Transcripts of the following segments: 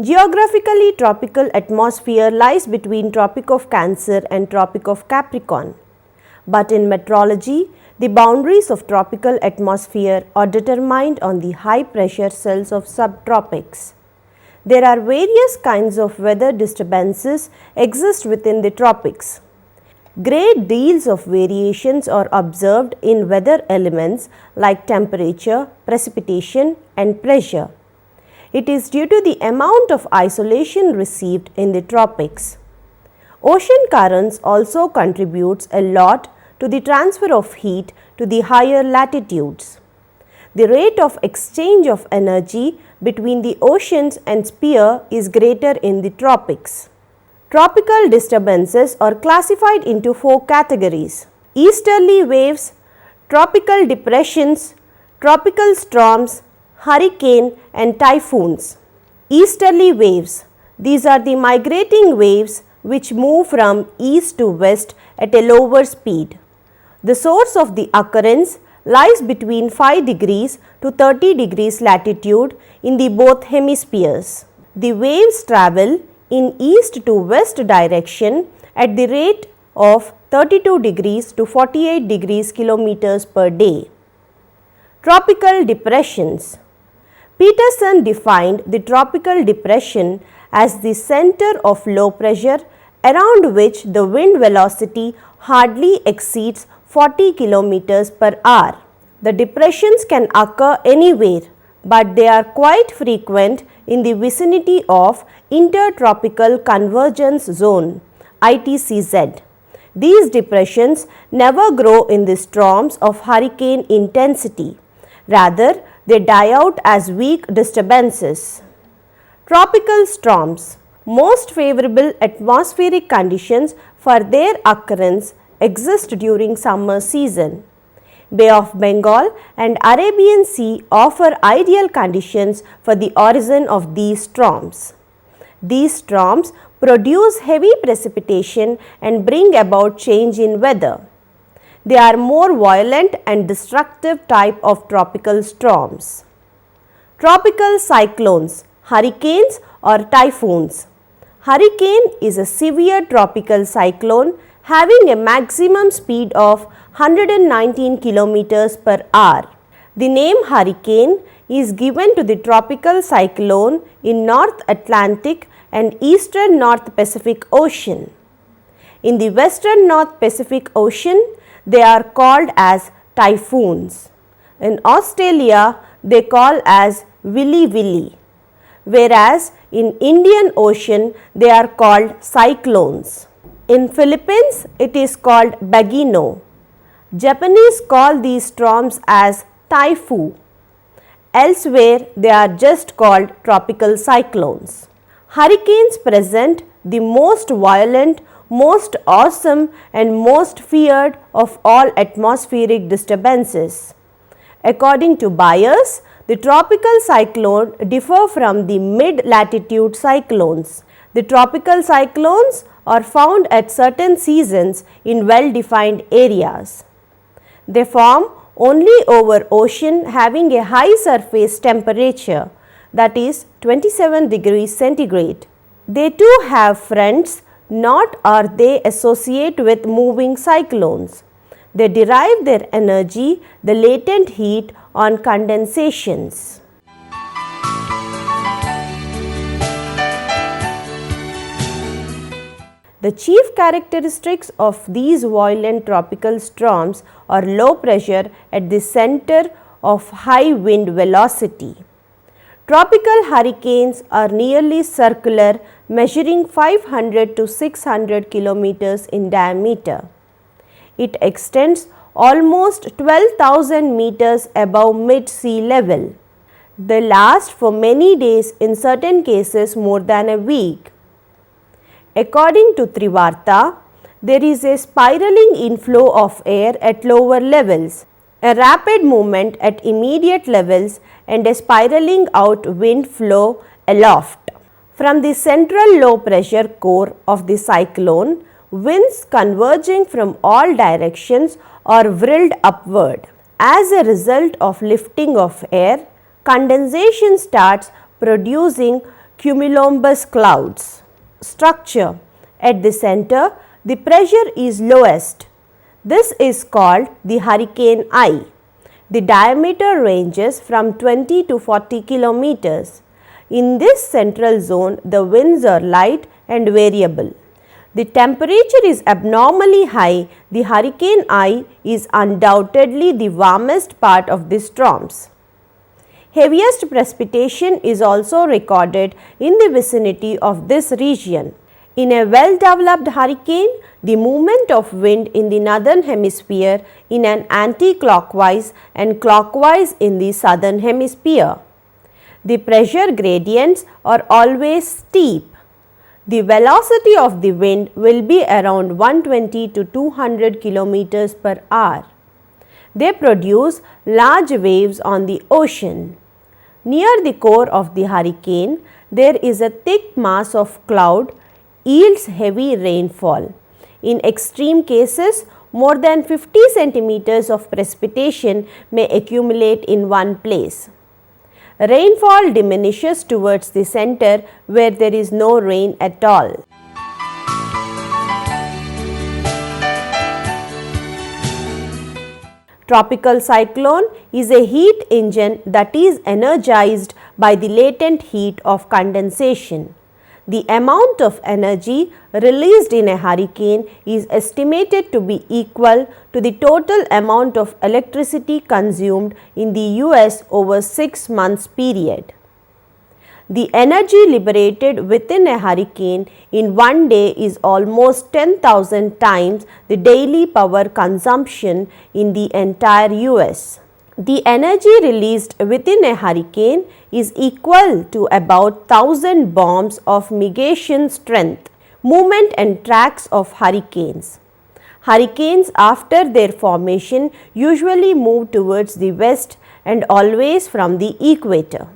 Geographically, tropical atmosphere lies between Tropic of Cancer and Tropic of Capricorn. But in meteorology, the boundaries of tropical atmosphere are determined on the high pressure cells of subtropics. There are various kinds of weather disturbances exist within the tropics. Great deals of variations are observed in weather elements like temperature, precipitation and pressure. It is due to the amount of isolation received in the tropics. Ocean currents also contributes a lot to the transfer of heat to the higher latitudes. The rate of exchange of energy between the oceans and sphere is greater in the tropics. Tropical disturbances are classified into 4 categories: easterly waves, tropical depressions, tropical storms, hurricane and typhoons. Easterly waves. These are the migrating waves which move from east to west at a lower speed. The source of the occurrence lies between 5 degrees to 30 degrees latitude in the both hemispheres. The waves travel in east to west direction at the rate of 32 degrees to 48 degrees kilometers per day. Tropical depressions. Peterson defined the tropical depression as the center of low pressure around which the wind velocity hardly exceeds 40 kilometers per hour. The depressions can occur anywhere, but they are quite frequent in the vicinity of Intertropical Convergence Zone (ITCZ). These depressions never grow in the storms of hurricane intensity. Rather, they die out as weak disturbances. Tropical storms. Most favorable atmospheric conditions for their occurrence exist during summer season. Bay of Bengal and Arabian Sea offer ideal conditions for the origin of these storms. These storms produce heavy precipitation and bring about change in weather. They are more violent and destructive type of tropical storms. Tropical cyclones, hurricanes or typhoons. Hurricane is a severe tropical cyclone having a maximum speed of 119 kilometers per hour. The name hurricane is given to the tropical cyclone in North Atlantic and Eastern North Pacific Ocean. In the Western North Pacific Ocean, they are called as typhoons. In Australia, they call as Willy Willy, whereas in Indian Ocean, they are called cyclones. In Philippines, it is called Bagino. Japanese call these storms as Taifu. Elsewhere, they are just called tropical cyclones. Hurricanes present the most violent, most awesome and most feared of all atmospheric disturbances. According to Byers, the tropical cyclone differ from the mid-latitude cyclones. The tropical cyclones are found at certain seasons in well-defined areas. They form only over ocean having a high surface temperature, that is 27 degrees centigrade. They too have fronts, not are they associate with moving cyclones. They derive their energy, the latent heat, on condensations. The chief characteristics of these violent tropical storms are low pressure at the center of high wind velocity. Tropical hurricanes are nearly circular, measuring 500 to 600 kilometers in diameter. It extends almost 12,000 meters above mid-sea level. They last for many days, in certain cases more than a week. According to Trivarta, there is a spiraling inflow of air at lower levels, a rapid movement at immediate levels and a spiraling out wind flow aloft. From the central low pressure core of the cyclone, winds converging from all directions are whirled upward. As a result of lifting of air, condensation starts producing cumulonimbus clouds. Structure: at the center, the pressure is lowest. This is called the hurricane eye. The diameter ranges from 20 to 40 kilometers. In this central zone, the winds are light and variable. The temperature is abnormally high. The hurricane eye is undoubtedly the warmest part of the storms. Heaviest precipitation is also recorded in the vicinity of this region. In a well-developed hurricane, the movement of wind in the northern hemisphere in an anti-clockwise and clockwise in the southern hemisphere. The pressure gradients are always steep. The velocity of the wind will be around 120 to 200 kilometers per hour. They produce large waves on the ocean. Near the core of the hurricane, there is a thick mass of cloud yields heavy rainfall. In extreme cases, more than 50 centimeters of precipitation may accumulate in one place. Rainfall diminishes towards the center where there is no rain at all. Tropical cyclone is a heat engine that is energized by the latent heat of condensation. The amount of energy released in a hurricane is estimated to be equal to the total amount of electricity consumed in the US over 6 months period. The energy liberated within a hurricane in one day is almost 10,000 times the daily power consumption in the entire US. The energy released within a hurricane is equal to about 1,000 bombs of negation strength. Movement and tracks of hurricanes. Hurricanes after their formation usually move towards the west and always from the equator.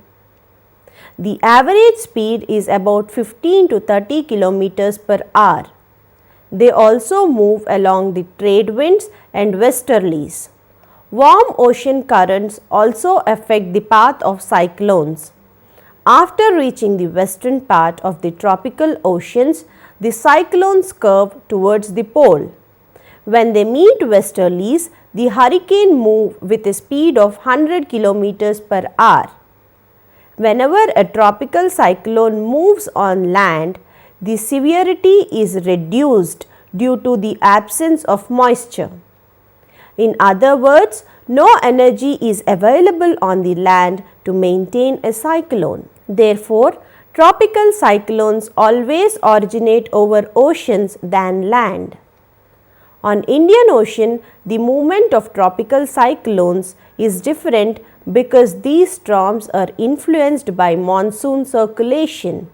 The average speed is about 15 to 30 kilometers per hour. They also move along the trade winds and westerlies. Warm ocean currents also affect the path of cyclones. After reaching the western part of the tropical oceans, the cyclones curve towards the pole. When they meet westerlies, the hurricane moves with a speed of 100 kilometers per hour. Whenever a tropical cyclone moves on land, the severity is reduced due to the absence of moisture. In other words, no energy is available on the land to maintain a cyclone. Therefore, tropical cyclones always originate over oceans than land. On Indian Ocean, the movement of tropical cyclones is different because these storms are influenced by monsoon circulation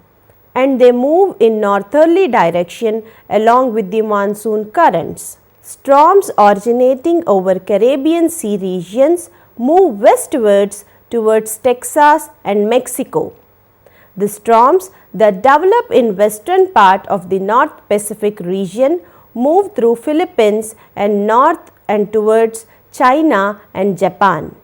and they move in northerly direction along with the monsoon currents. Storms originating over Caribbean Sea regions move westwards towards Texas and Mexico. The storms that develop in western part of the North Pacific region move through Philippines and north and towards China and Japan.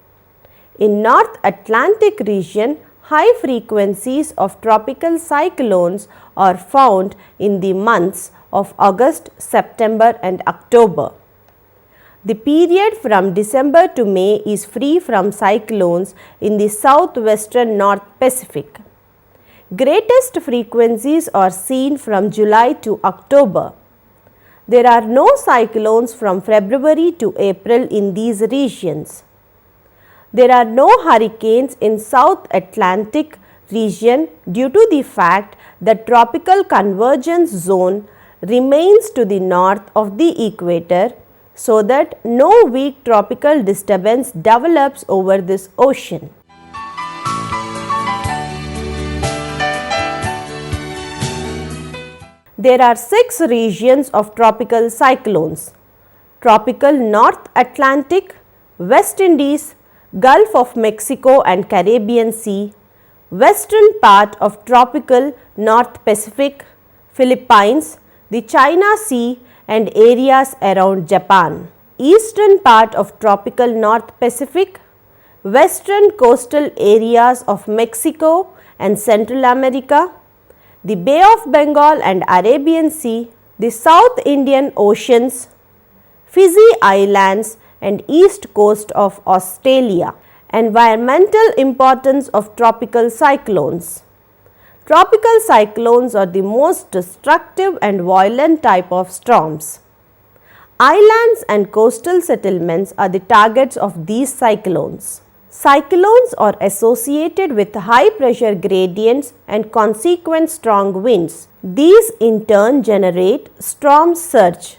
In North Atlantic region, high frequencies of tropical cyclones are found in the months of August, September and October. The period from December to May is free from cyclones in the southwestern North Pacific. Greatest frequencies are seen from July to October. There are no cyclones from February to April in these regions. There are no hurricanes in South Atlantic region due to the fact that tropical convergence zone remains to the north of the equator, so that no weak tropical disturbance develops over this ocean. There are 6 regions of tropical cyclones: Tropical North Atlantic, West Indies, Gulf of Mexico and Caribbean Sea, western part of Tropical North Pacific, Philippines, the China Sea and areas around Japan. Eastern part of Tropical North Pacific, western coastal areas of Mexico and Central America, the Bay of Bengal and Arabian Sea, the South Indian Oceans, Fiji Islands and east coast of Australia. Environmental importance of tropical cyclones. Tropical cyclones are the most destructive and violent type of storms. Islands and coastal settlements are the targets of these cyclones. Cyclones are associated with high pressure gradients and consequent strong winds. These in turn generate storm surge.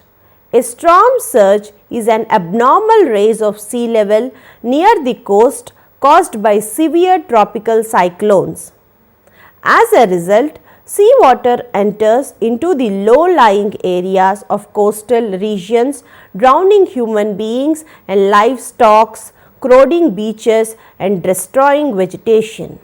A storm surge is an abnormal rise of sea level near the coast caused by severe tropical cyclones. As a result, seawater enters into the low-lying areas of coastal regions, drowning human beings and livestock, corroding beaches and destroying vegetation.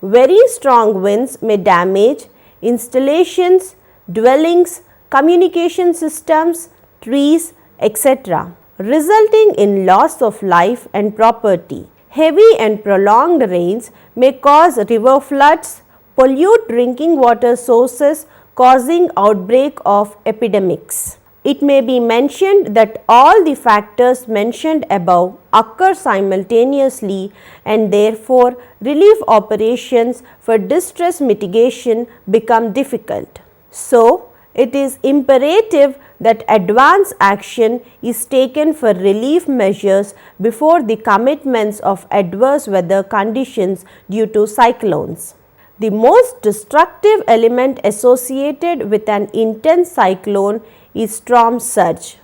Very strong winds may damage installations, dwellings, communication systems, trees, etc., resulting in loss of life and property. Heavy and prolonged rains may cause river floods, pollute drinking water sources, causing outbreak of epidemics. It may be mentioned that all the factors mentioned above occur simultaneously and therefore relief operations for distress mitigation become difficult. So, it is imperative that advance action is taken for relief measures before the commitments of adverse weather conditions due to cyclones. The most destructive element associated with an intense cyclone is storm surge.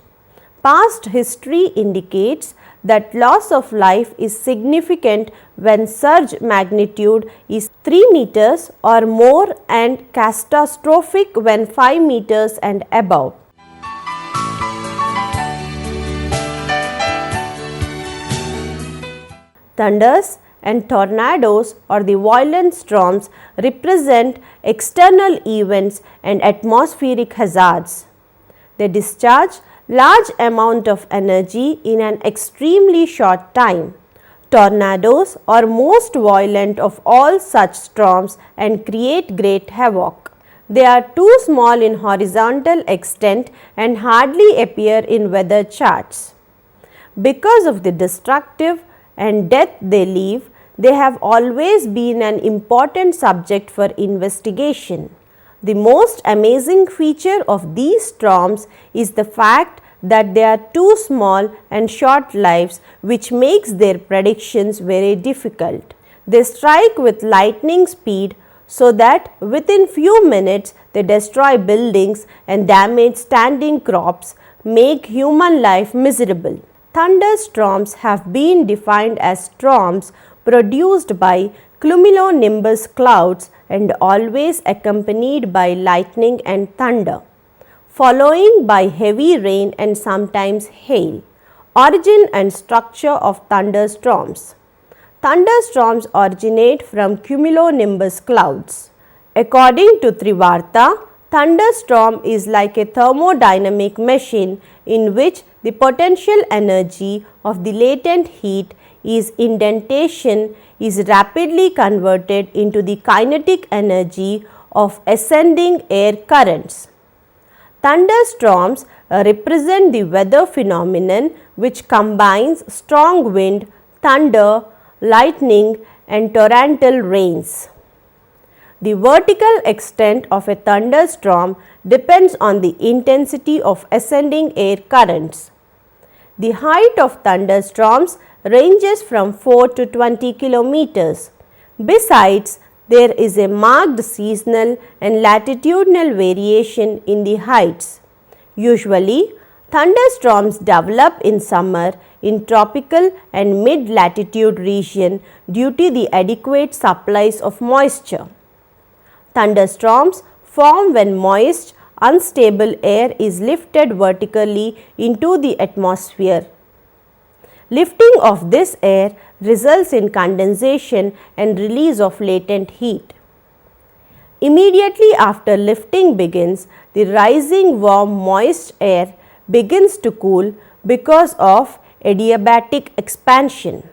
Past history indicates that loss of life is significant when surge magnitude is 3 meters or more and catastrophic when 5 meters and above. Thunders and tornadoes or the violent storms represent external events and atmospheric hazards. They discharge large amount of energy in an extremely short time. Tornadoes are most violent of all such storms and create great havoc. They are too small in horizontal extent and hardly appear in weather charts. Because of the destructive and death they leave, they have always been an important subject for investigation. The most amazing feature of these storms is the fact that they are too small and short lives, which makes their predictions very difficult. They strike with lightning speed so that within few minutes they destroy buildings and damage standing crops, make human life miserable. Thunderstorms have been defined as storms produced by cumulonimbus clouds and always accompanied by lightning and thunder, following by heavy rain and sometimes hail. Origin and structure of thunderstorms. Thunderstorms originate from cumulonimbus clouds. According to Trivarta, thunderstorm is like a thermodynamic machine in which the potential energy of the latent heat is indentation is rapidly converted into the kinetic energy of ascending air currents. Thunderstorms represent the weather phenomenon which combines strong wind, thunder, lightning and torrential rains. The vertical extent of a thunderstorm depends on the intensity of ascending air currents. The height of thunderstorms ranges from 4 to 20 kilometers. Besides, there is a marked seasonal and latitudinal variation in the heights. Usually, thunderstorms develop in summer in tropical and mid-latitude region due to the adequate supplies of moisture. Thunderstorms form when moist, unstable air is lifted vertically into the atmosphere. Lifting of this air results in condensation and release of latent heat. Immediately after lifting begins, the rising warm moist air begins to cool because of adiabatic expansion.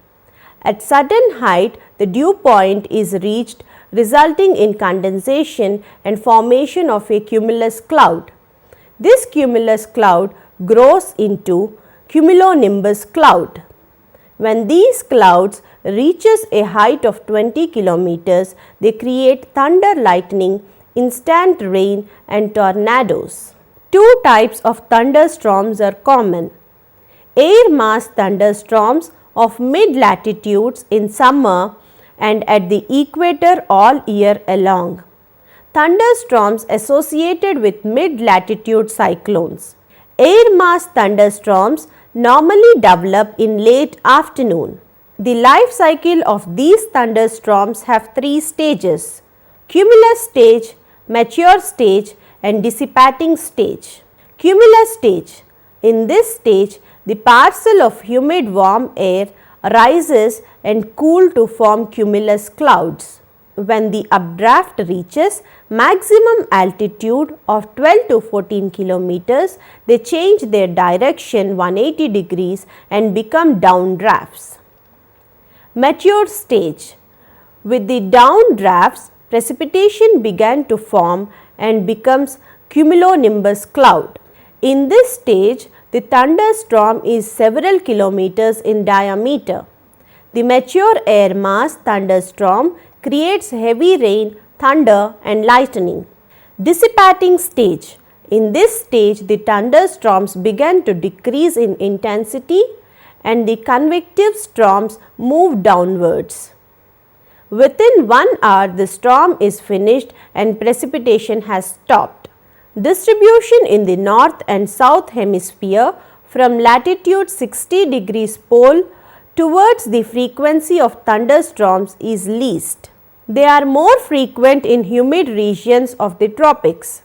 At certain height, the dew point is reached, resulting in condensation and formation of a cumulus cloud. This cumulus cloud grows into cumulonimbus cloud. When these clouds reaches a height of 20 kilometers, they create thunder, lightning, instant rain and tornadoes. Two types of thunderstorms are common. Air mass thunderstorms of mid-latitudes in summer and at the equator all year long. Thunderstorms associated with mid-latitude cyclones. Air mass thunderstorms normally develop in late afternoon. The life cycle of these thunderstorms have three stages: cumulus stage, mature stage and dissipating stage. Cumulus stage. In this stage, the parcel of humid warm air rises and cool to form cumulus clouds. When the updraft reaches maximum altitude of 12 to 14 kilometers, they change their direction 180 degrees and become downdrafts. Mature stage. With the downdrafts, precipitation began to form and becomes cumulonimbus cloud. In this stage, the thunderstorm is several kilometers in diameter. The mature air mass thunderstorm creates heavy rain, thunder and lightning. Dissipating stage. In this stage, the thunderstorms began to decrease in intensity and the convective storms move downwards. Within 1 hour, the storm is finished and precipitation has stopped. Distribution in the north and south hemisphere from latitude 60 degrees pole towards the frequency of thunderstorms is least. They are more frequent in humid regions of the tropics.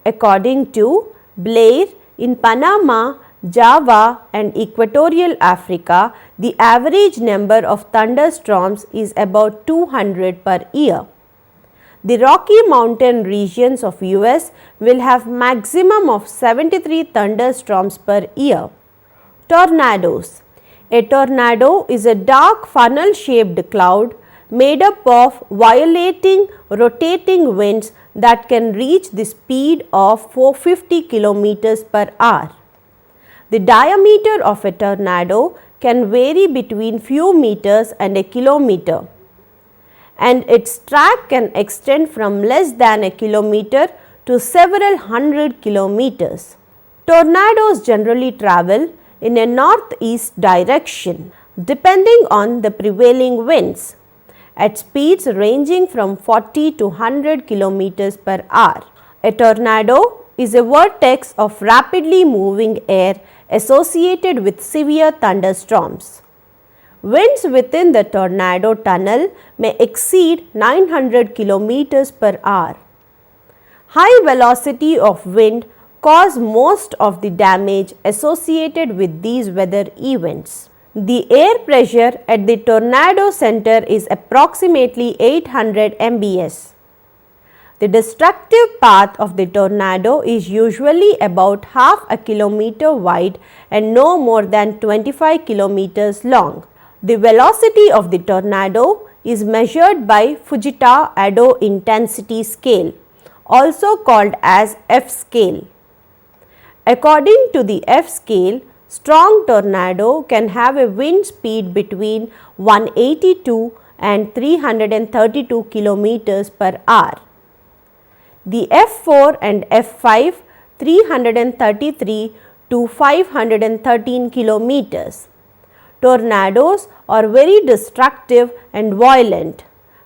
According to Blair, in Panama, Java and Equatorial Africa, the average number of thunderstorms is about 200 per year. The Rocky Mountain regions of US will have maximum of 73 thunderstorms per year. Tornadoes. A tornado is a dark funnel-shaped cloud made up of violating rotating winds that can reach the speed of 450 kilometers per hour. The diameter of a tornado can vary between few meters and a kilometer, and its track can extend from less than a kilometer to several hundred kilometers. Tornadoes generally travel in a northeast direction depending on the prevailing winds at speeds ranging from 40 to 100 kilometers per hour. A tornado is a vortex of rapidly moving air associated with severe thunderstorms. Winds within the tornado tunnel may exceed 900 kilometers per hour. High velocity of wind cause most of the damage associated with these weather events. The air pressure at the tornado center is approximately 800 mbs. The destructive path of the tornado is usually about half a kilometer wide and no more than 25 kilometers long. The velocity of the tornado is measured by Fujita-Ado intensity scale, also called as F scale. According to the F scale, strong tornado can have a wind speed between 182 and 332 kilometers per hour. The F4 and F5 333 to 513 kilometers. Tornadoes are very destructive and violent,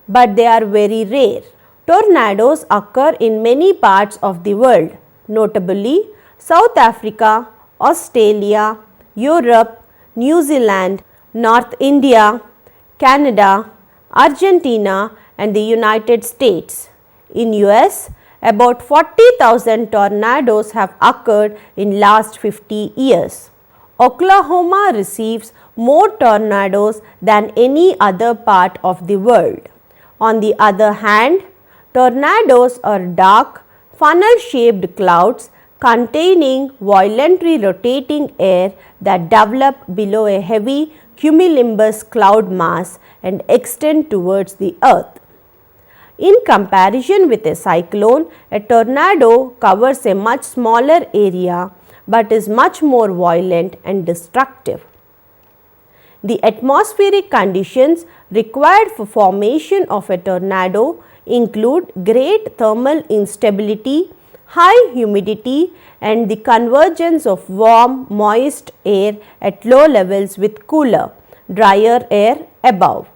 but they are very rare. Tornadoes occur in many parts of the world, notably South Africa, Australia, Europe, New Zealand, North India, Canada, Argentina and the United States. In US, about 40,000 tornadoes have occurred in last 50 years. Oklahoma receives more tornadoes than any other part of the world. On the other hand, tornadoes are dark, funnel-shaped clouds containing violently rotating air that develop below a heavy cumulonimbus cloud mass and extend towards the earth. In comparison with a cyclone, a tornado covers a much smaller area but is much more violent and destructive. The atmospheric conditions required for formation of a tornado include great thermal instability, high humidity, and the convergence of warm, moist air at low levels with cooler, drier air above.